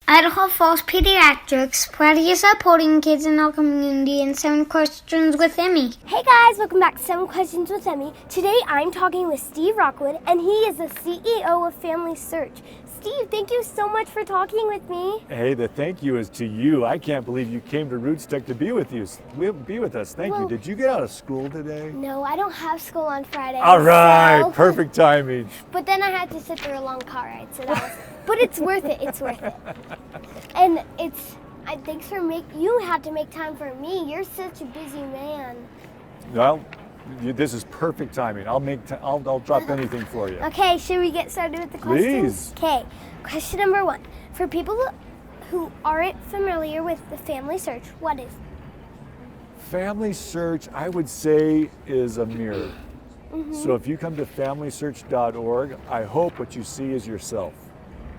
Idaho Falls Pediatrics, proudly supporting kids in our community, and 7 Questions with Emmy. Hey guys, welcome back to 7 Questions with Emmy. Today I'm talking with Steve Rockwood, and he is the CEO of FamilySearch. Steve, thank you so much for talking with me. Hey, the thank you is to you. I can't believe you came to RootsTech to be with us. Thank you. Did you get out of school today? No, I don't have school on Friday. All right, perfect timing. But then I had to sit through a long car ride, so that was. But it's worth it. It's worth it. And thanks for you had to make time for me. You're such a busy man. Well, this is perfect timing. I'll drop anything for you. Okay, should we get started with the questions? Please. Okay, question number 1. For people who aren't familiar with the FamilySearch, what is? FamilySearch, I would say, is a mirror. So if you come to FamilySearch.org, I hope what you see is yourself.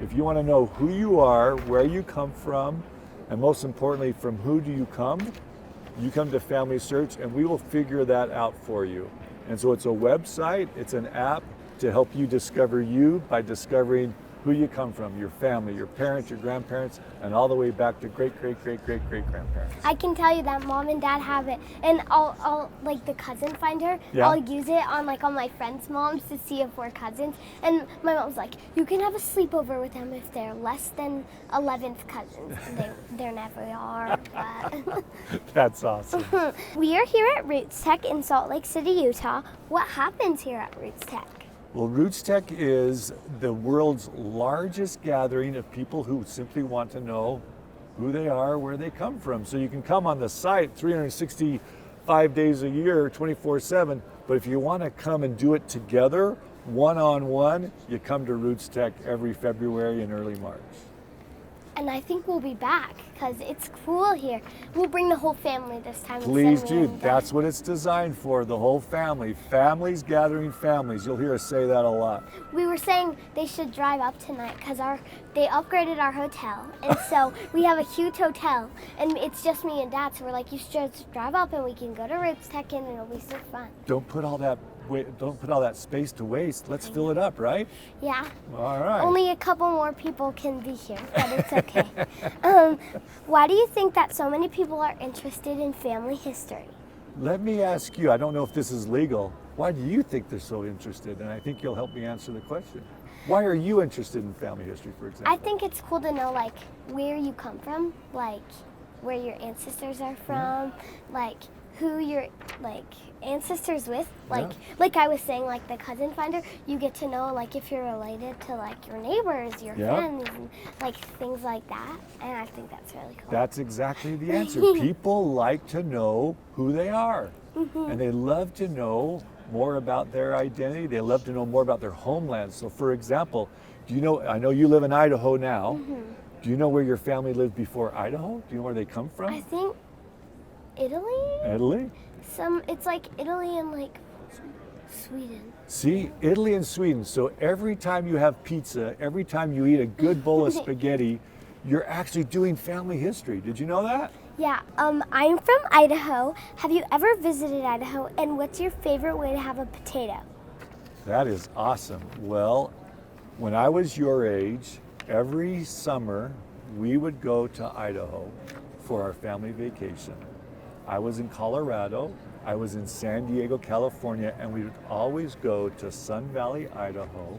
If you want to know who you are, where you come from, and most importantly, from who do you come to FamilySearch, and we will figure that out for you. And so it's a website, it's an app to help you discover you by discovering who you come from, your family, your parents, your grandparents, and all the way back to great-great-great-great-great-grandparents. I can tell you that Mom and Dad have it, and I'll like the cousin finder. Yeah. I'll use it on my friends' moms to see if we're cousins. And my mom's like, you can have a sleepover with them if they're less than 11th cousins. They never are. But That's awesome. We are here at RootsTech in Salt Lake City, Utah. What happens here at RootsTech? Well, RootsTech is the world's largest gathering of people who simply want to know who they are, where they come from. So you can come on the site 365 days a year, 24/7, but if you want to come and do it together, one-on-one, you come to RootsTech every February and early March. And I think we'll be back because it's cool here. We'll bring the whole family this time. Please do. That's what it's designed for, the whole family. Families gathering families. You'll hear us say that a lot. We were saying they should drive up tonight because they upgraded our hotel. And so we have a huge hotel and it's just me and Dad. So we're like, you should just drive up and we can go to RootsTech and it'll be so fun. Don't put all that space to waste. Let's fill it up, right? Yeah. All right. Only a couple more people can be here, but it's okay. Why do you think that so many people are interested in family history? Let me ask you, I don't know if this is legal, why do you think they're so interested? And I think you'll help me answer the question. Why are you interested in family history, for example? I think it's cool to know, like, where you come from, like, where your ancestors are from, like, who your, like, ancestors with, like I was saying, like the cousin finder, you get to know, like, if you're related to, like, your neighbors, your friends, and, like, things like that, and I think that's really cool. That's exactly the answer. People like to know who they are, and they love to know more about their identity. They love to know more about their homeland. So, for example, I know you live in Idaho now. Do you know where your family lived before Idaho? Do you know where they come from? I think Italy? Italy? It's like Italy and like Sweden. See, Italy and Sweden. So every time you have pizza, every time you eat a good bowl of spaghetti, you're actually doing family history. Did you know that? Yeah, I'm from Idaho. Have you ever visited Idaho? And what's your favorite way to have a potato? That is awesome. Well, when I was your age, every summer we would go to Idaho for our family vacation. I was in Colorado, I was in San Diego, California, and we would always go to Sun Valley, Idaho.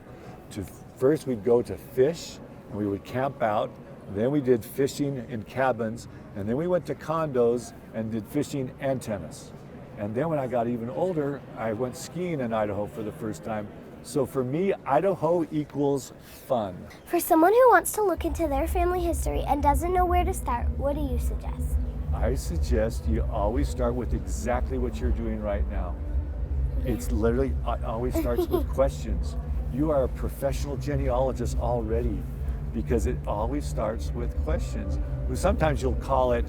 First we'd go to fish, and we would camp out. Then we did fishing in cabins, and then we went to condos and did fishing and tennis. And then when I got even older, I went skiing in Idaho for the first time. So for me, Idaho equals fun. For someone who wants to look into their family history and doesn't know where to start, what do you suggest? I suggest you always start with exactly what you're doing right now. It's literally, it always starts with questions. You are a professional genealogist already because it always starts with questions. Sometimes you'll call it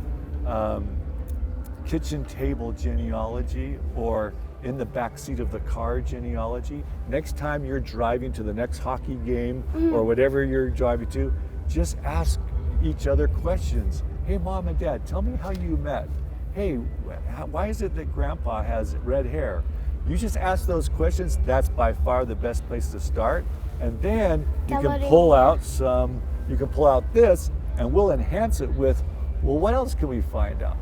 kitchen table genealogy or in the back seat of the car genealogy. Next time you're driving to the next hockey game or whatever you're driving to, just ask each other questions. Hey, Mom and Dad, tell me how you met. Hey, why is it that Grandpa has red hair? You just ask those questions. That's by far the best place to start. And then you can pull out this And we'll enhance it with, well, what else can we find out?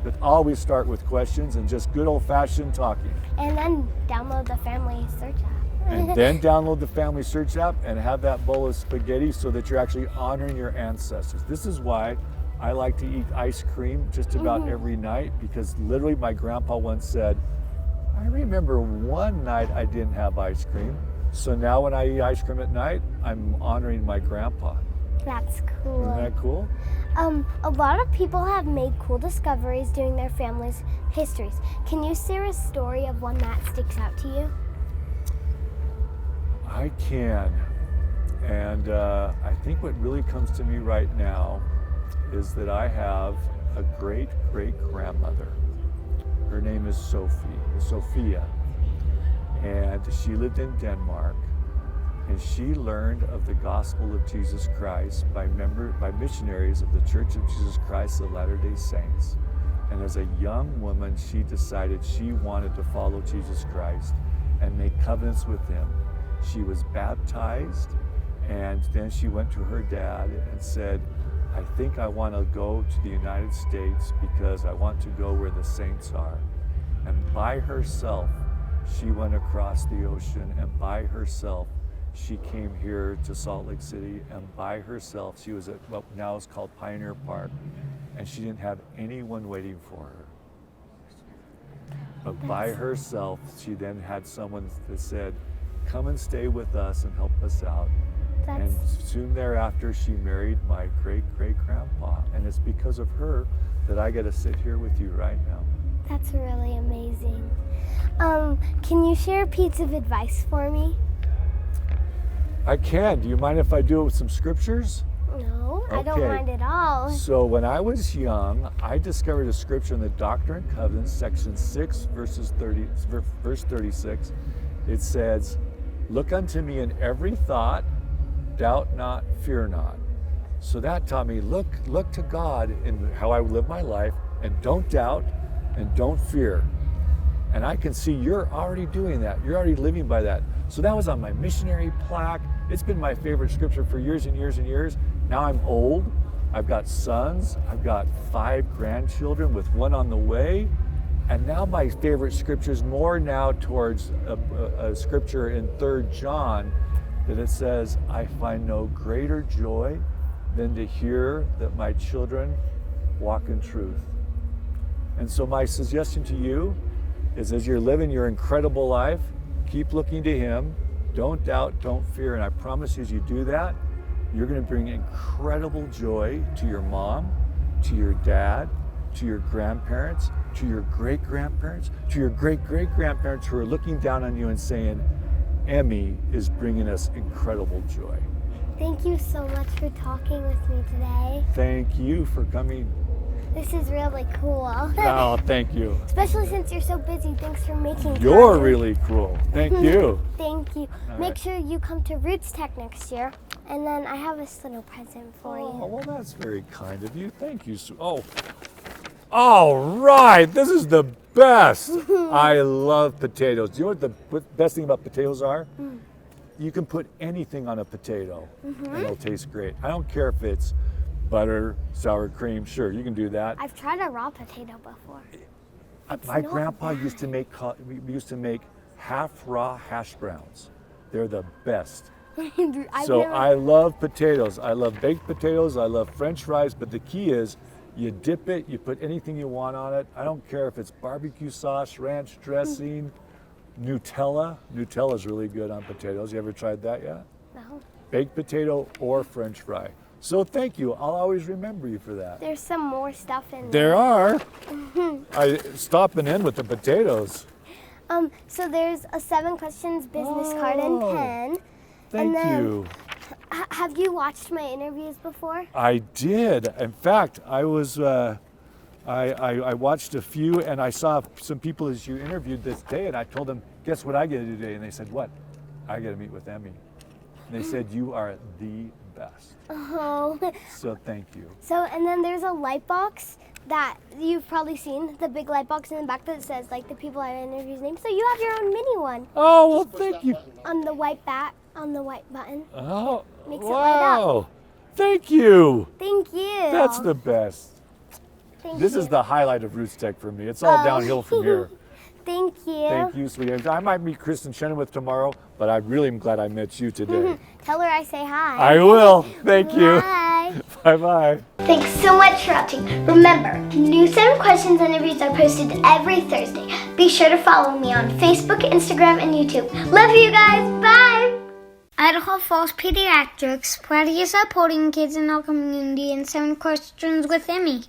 But always start with questions and just good old-fashioned talking. And then download the FamilySearch app. And then download the FamilySearch app and have that bowl of spaghetti so that you're actually honoring your ancestors. This is why I like to eat ice cream just about every night, because literally my grandpa once said, I remember one night I didn't have ice cream. So now when I eat ice cream at night, I'm honoring my grandpa. That's cool. Isn't that cool? A lot of people have made cool discoveries during their family's histories. Can you share a story of one that sticks out to you? I can. And I think what really comes to me right now is that I have a great-great-grandmother. Her name is Sophia. And she lived in Denmark. And she learned of the gospel of Jesus Christ by missionaries of the Church of Jesus Christ of Latter-day Saints. And as a young woman, she decided she wanted to follow Jesus Christ and make covenants with him. She was baptized, and then she went to her dad and said, I think I want to go to the United States because I want to go where the saints are. And by herself, she went across the ocean, and by herself, she came here to Salt Lake City, and by herself, she was at what now is called Pioneer Park, and she didn't have anyone waiting for her. But by herself, she then had someone that said, come and stay with us and help us out. And soon thereafter, she married my great-great-grandpa, and it's because of her that I get to sit here with you right now. That's really amazing. Can you share a piece of advice for me? I can. Do you mind if I do it with some scriptures? No, I don't Okay. mind at all. So when I was young, I discovered a scripture in the Doctrine and Covenants, section 6, verse 36. It says, look unto me in every thought, doubt not, fear not. So that taught me, look to God in how I live my life, and don't doubt and don't fear. And I can see you're already doing that. You're already living by that. So that was on my missionary plaque. It's been my favorite scripture for years and years and years. Now I'm old. I've got sons. I've got 5 grandchildren with one on the way. And now my favorite scripture is more now towards a scripture in 3 John that it says, I find no greater joy than to hear that my children walk in truth. And so my suggestion to you is, as you're living your incredible life, keep looking to him. Don't doubt, don't fear. And I promise you, as you do that, you're going to bring incredible joy to your mom, to your dad, to your grandparents, to your great-grandparents, to your great-great-grandparents who are looking down on you and saying, Emmy is bringing us incredible joy. Thank you so much for talking with me today. Thank you for coming. This is really cool. Oh, thank you. Especially since you're so busy. Thanks for making time. You're really cool. Thank you. Thank you. All Make right. sure you come to RootsTech next year. And then I have this little present for Oh, you. well, that's very kind of you. Thank you. Oh, all right. This is the best. I love potatoes. Do you know what the best thing about potatoes are? You can put anything on a potato and it'll taste great. I don't care if it's butter, sour cream. Sure, you can do that. I've tried a raw potato before. My not grandpa used to make half raw hash browns. They're the best. I love potatoes. I love baked potatoes. I love French fries. But the key is, you dip it. You put anything you want on it. I don't care if it's barbecue sauce, ranch dressing, Nutella. Nutella's really good on potatoes. You ever tried that yet? No. Baked potato or French fry. So thank you. I'll always remember you for that. There's some more stuff in There are. I stopping in with the potatoes. So there's a 7 questions business card and pen. Thank you. Have you watched my interviews before? I did. In fact, I was. I watched a few, and I saw some people as you interviewed this day, and I told them, "Guess what I get to do today?" And they said, "What?" I get to meet with Emmy. And they said, "You are the best." Oh. So thank you. So, and then there's a light box that you've probably seen, the big light box in the back that says like the people I interview's name. So you have your own mini one Oh well, thank you. on the white button. Oh, Makes it light up. wow. Thank you. Thank you. That's the best. This is the highlight of RootsTech for me. It's all downhill from here. Thank you. Thank you, sweetie. I might meet Kristen Chenoweth tomorrow, but I really am glad I met you today. Tell her I say hi. I will. Thank you. Bye. Bye-bye. Thanks so much for watching. Remember, new 7 questions and interviews are posted every Thursday. Be sure to follow me on Facebook, Instagram, and YouTube. Love you guys. Bye. Idaho Falls Pediatrics, proudly supporting kids in our community, and 7 questions with Emmy.